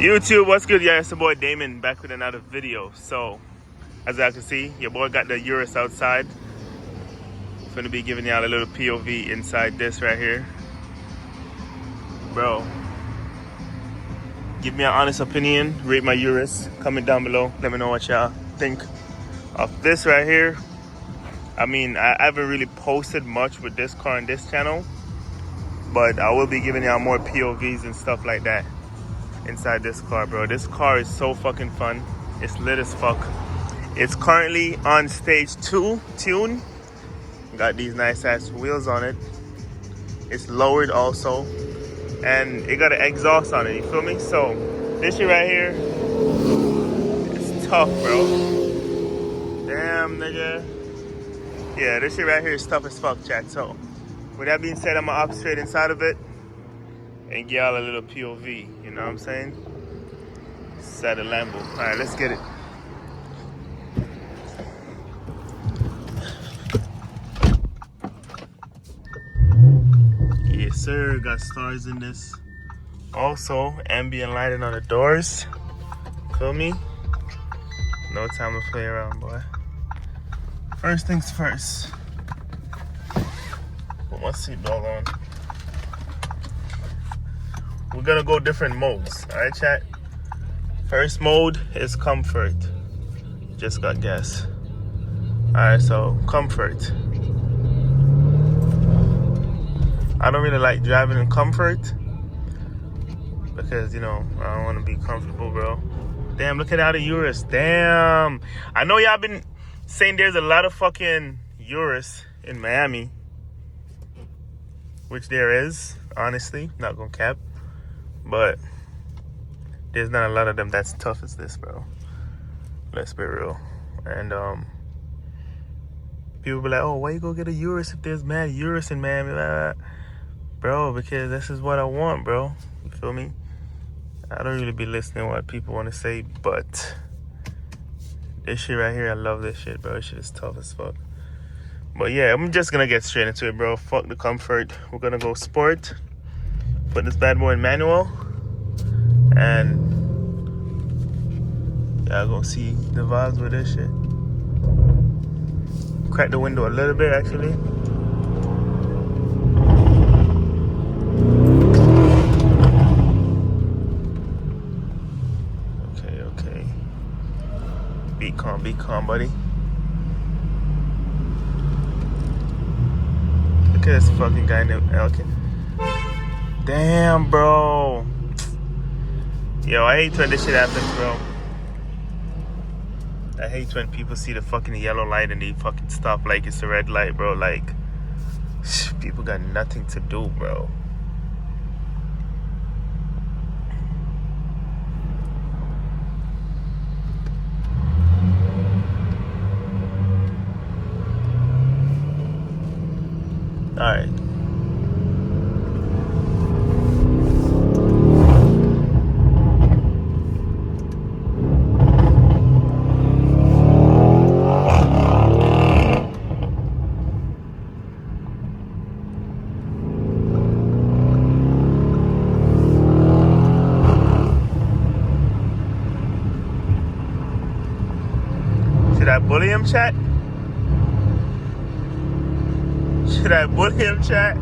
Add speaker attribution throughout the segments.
Speaker 1: YouTube, what's good? Yeah, it's the boy Damon back with another video. So, as I can see, your boy got the Urus outside. I'm gonna be giving y'all a little POV inside this right here. Bro, give me an honest opinion, rate my Urus, comment down below, let me know what y'all think of this right here. I mean, I haven't really posted much with this car on this channel, but I will be giving y'all more POVs and stuff like that inside this car, bro. This car is so fucking fun. It's lit as fuck. It's currently on stage 2 tune. Got these nice ass wheels on it. It's lowered also, and it got an exhaust on it, you feel me? So this shit right here, it's tough, bro. Damn, nigga. Yeah, this shit right here is tough as fuck, chat. So with that being said, I'm gonna hop straight inside of it and give y'all a little POV, you know what I'm saying? Inside the Lambo. All right, let's get it. Yes, sir. Got stars in this. Also, ambient lighting on the doors. Feel me? No time to play around, boy. First things first. Put my seatbelt on. We're gonna go different modes, all right, chat? First mode is comfort. Just got gas. All right, so comfort. I don't really like driving in comfort because, you know, I don't want to be comfortable, bro. Damn, look at how the Urus. Damn. I know y'all been saying there's a lot of fucking Urus in Miami, which there is, honestly, not gonna cap. But there's not a lot of them that's tough as this, bro. Let's be real. And people be like, oh, why you go get a Urus if there's mad Urus in Miami? Bro, because this is what I want, bro. You feel me? I don't really be listening to what people want to say, but this shit right here, I love this shit, bro. This shit is tough as fuck. But yeah, I'm just gonna get straight into it, bro. Fuck the comfort. We're gonna go sport. Put this bad boy in manual, and y'all gonna see the vibes with this shit. Crack the window a little bit, actually. Okay. Be calm, buddy. Look at this fucking guy named Elkin. Damn, bro. Yo, I hate when this shit happens, bro. I hate when people see the fucking yellow light and they fucking stop like it's a red light, bro. Like, people got nothing to do, bro. Alright. Should I bully him, chat? Should I bully him, chat?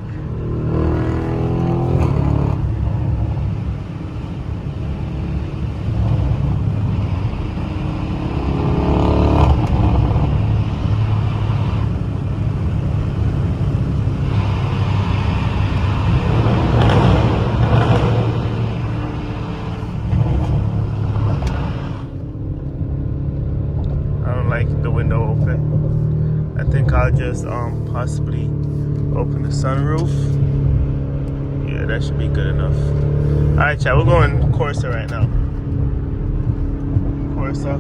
Speaker 1: The window open. I think I'll just possibly open the sunroof. Yeah, that should be good enough. Alright, chat, we're going Corsa right now. Corsa.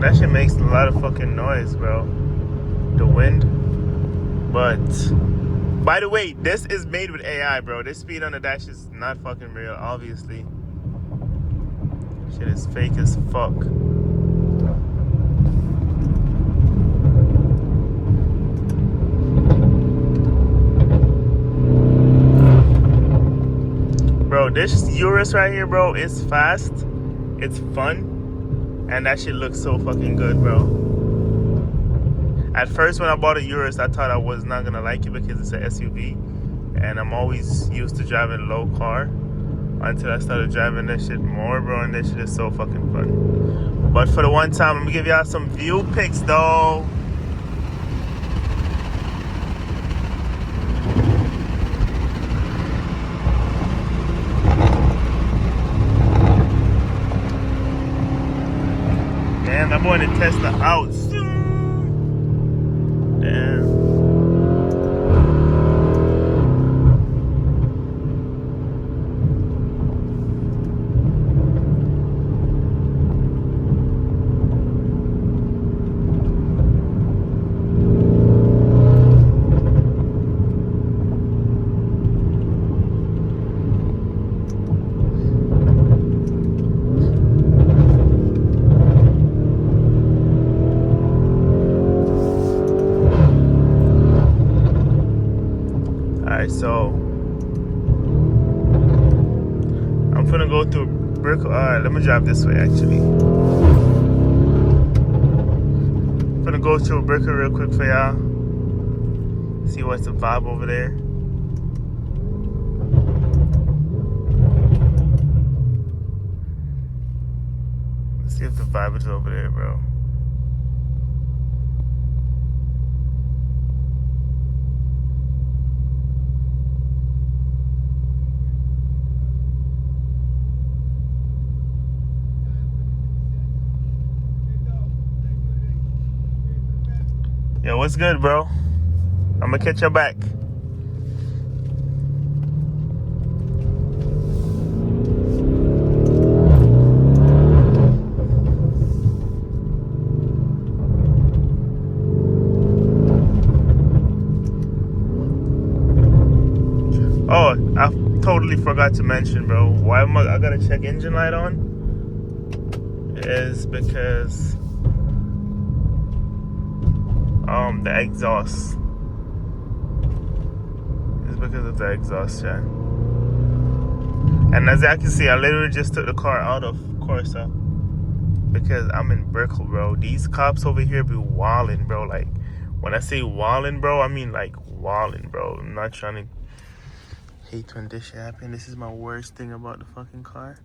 Speaker 1: that shit makes a lot of fucking noise, bro. The wind. But by the way, this is made with AI, bro. This speed on the dash is not fucking real, obviously. Shit is fake as fuck. Bro, this Urus right here, bro, is fast. It's fun. And that shit looks so fucking good, bro. At first, when I bought a Urus, I thought I was not gonna like it because it's an SUV. And I'm always used to driving low car. Until I started driving that shit more, bro. And that shit is so fucking fun. But for the one time, I'm gonna give y'all some view pics, though. Damn, I'm going to test the house. Damn. So I'm gonna go through brick. Alright, let me drive this way actually. I'm gonna go through Bricker real quick for y'all. See what's the vibe over there. Let's see if the vibe is over there, bro. Yo, what's good, bro? I'm gonna catch your back. Oh, I totally forgot to mention, bro. Why I gotta check engine light on? Is because the exhaust. It's because of the exhaust, yeah. And as I can see, I literally just took the car out of Corsa because I'm in Brickell, bro. These cops over here be wildin', bro. Like, when I say wildin', bro, I mean like wildin', bro. I'm not trying to hate when this shit happen. This is my worst thing about the fucking car.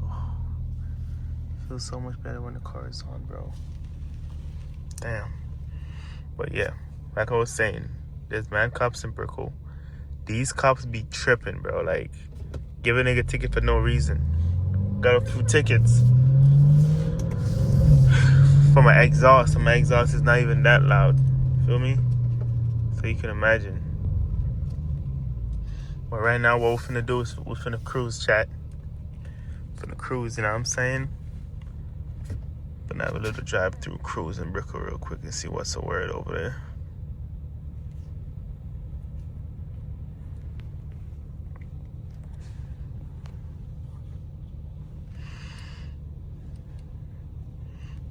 Speaker 1: Oh, it feels so much better when the car is on, bro. Damn. But yeah, like I was saying, there's mad cops in Brickell. These cops be tripping, bro. Like, give a nigga a ticket for no reason. Got a few tickets for my exhaust, and my exhaust is not even that loud. Feel me? So you can imagine. But right now, what we're finna do is we're finna cruise, chat. Finna cruise, you know what I'm saying? Gonna have a little drive through cruise in Brickell real quick and see what's the word over there.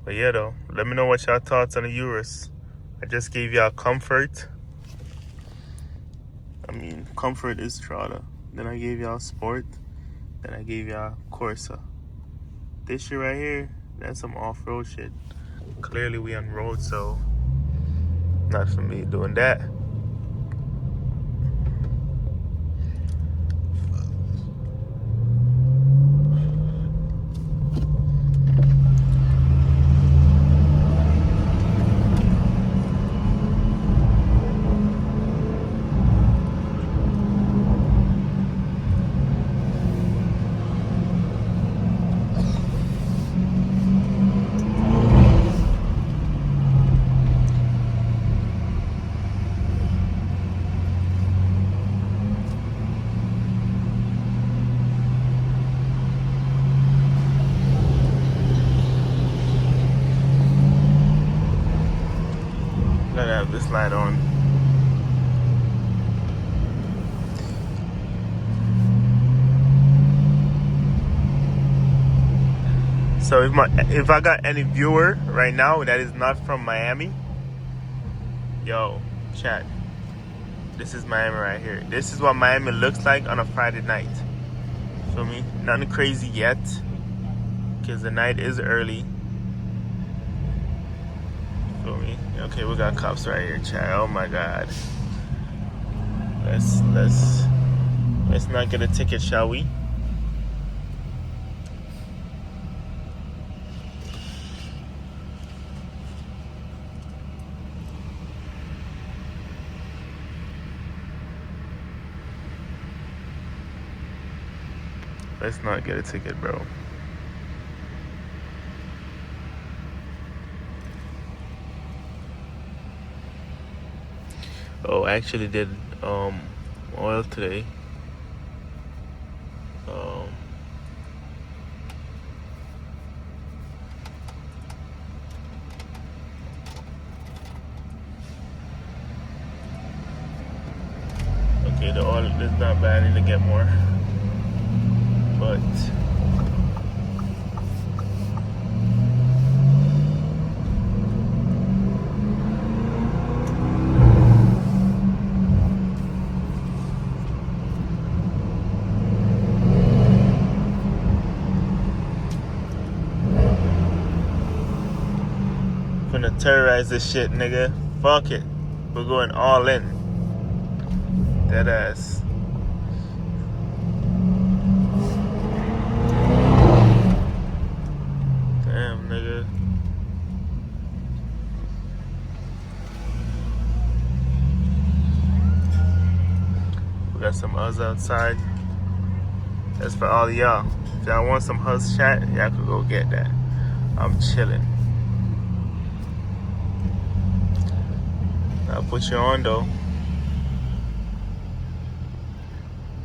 Speaker 1: But yeah, though, let me know what y'all thoughts on the Urus. I just gave y'all comfort. I mean, comfort is Strada. Then I gave y'all sport. Then I gave y'all Corsa. This shit right here, that's some off-road shit. Clearly we on road, so not for me doing that. slap this light on. So if I got any viewer right now that is not from Miami, yo, chat. This is Miami right here. This is what Miami looks like on a Friday night. Feel me? Nothing crazy yet, because the night is early. Feel me? Okay, we got cops right here, chat. Oh my God. Let's not get a ticket, shall we? Let's not get a ticket, bro. Oh, I actually did oil today. Okay, the oil is not bad. I need to get more. But gonna terrorize this shit, nigga. Fuck it. We're going all in. Dead ass. Damn, nigga. We got some Huzz outside. That's for all of y'all. If y'all want some Huzz chat, y'all could go get that. I'm chilling. I'll put you on though.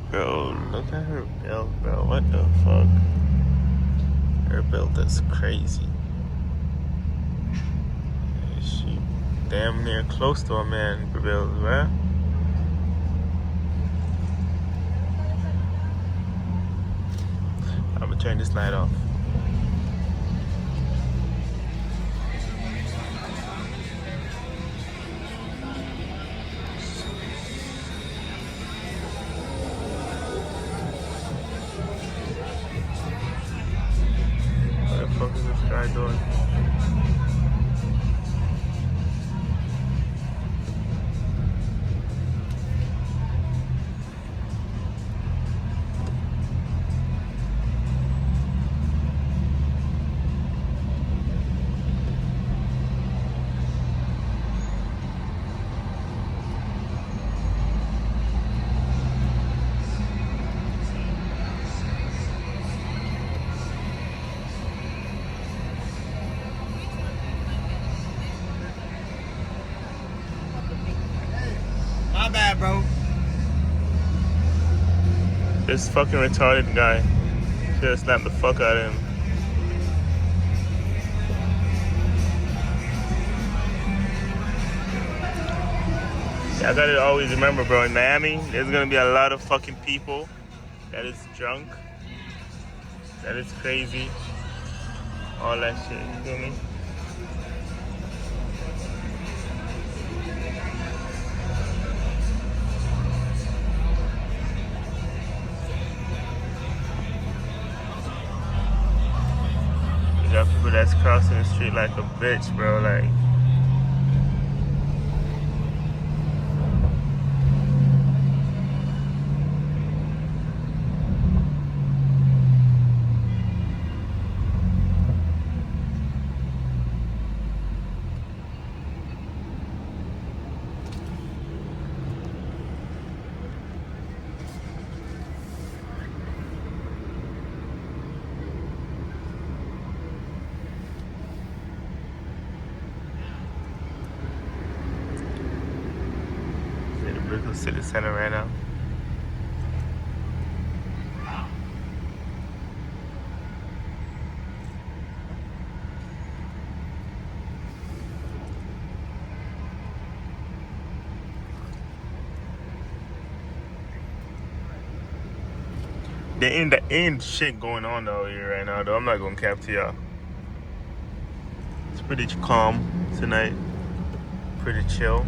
Speaker 1: Bro, look at her build, bro. What the fuck? Her build is crazy. She damn near close to a man build, right? I'm gonna turn this light off. What the fuck is this guy doing?
Speaker 2: My bad, bro.
Speaker 1: This fucking retarded guy. Should've slapped the fuck out of him. Yeah, I gotta always remember, bro, in Miami, there's gonna be a lot of fucking people that is drunk, that is crazy, all that shit, you feel me? You got people that's crossing the street like a bitch, bro, like. Brooklyn City Center right now. There ain't shit going on out here right now, though. I'm not gonna cap to y'all. It's pretty calm tonight. Pretty chill.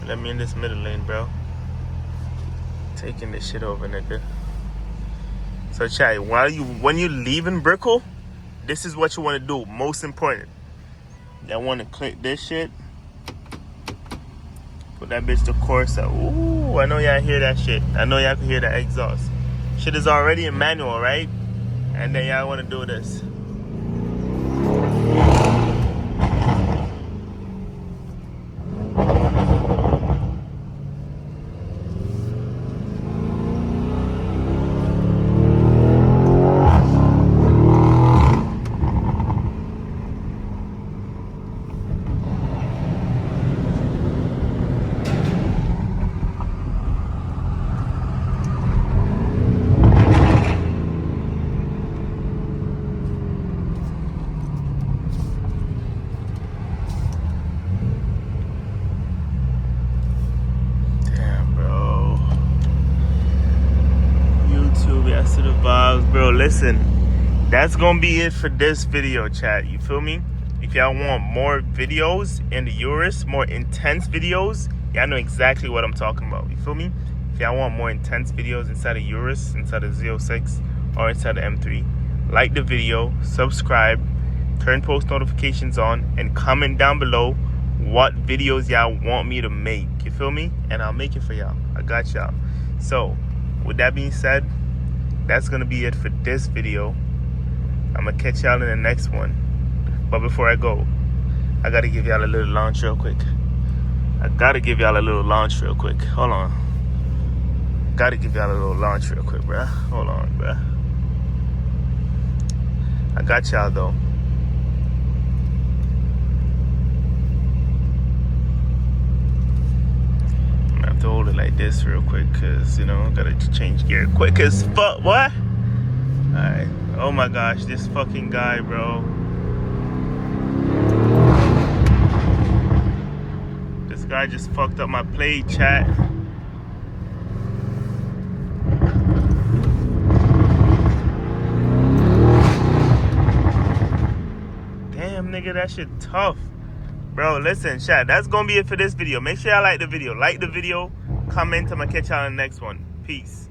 Speaker 1: Let me in this middle lane, bro. Taking this shit over, nigga. So, chat, when you leaving Brickell, this is what you want to do. Most important. I want to click this shit. Put that bitch to Corsa. Ooh, I know y'all hear that shit. I know y'all can hear that exhaust. Shit is already in manual, right? And then y'all want to do this. To the vibes, bro. Listen, that's gonna be it for this video, chat. You feel me? If y'all want more videos in the Urus, more intense videos, y'all know exactly what I'm talking about. You feel me? If y'all want more intense videos inside of Urus, inside of Z06, or inside of M3, like the video, subscribe, turn post notifications on, and comment down below what videos y'all want me to make. You feel me? And I'll make it for y'all. I got y'all. So, with that being said, that's gonna be it for this video. I'm gonna catch y'all in the next one. But before I go, I gotta give y'all a little launch real quick. Hold on. Gotta give y'all a little launch real quick, bruh. Hold on, bruh. I got y'all though. To hold it like this real quick, cause you know, gotta change gear quick as fuck. What? Alright. Oh my gosh, this fucking guy, bro. This guy just fucked up my plate, chat. Damn, nigga, that shit tough. Bro, listen, chat, that's gonna be it for this video. Make sure y'all like the video. Like the video, comment, I'm gonna catch y'all in the next one. Peace.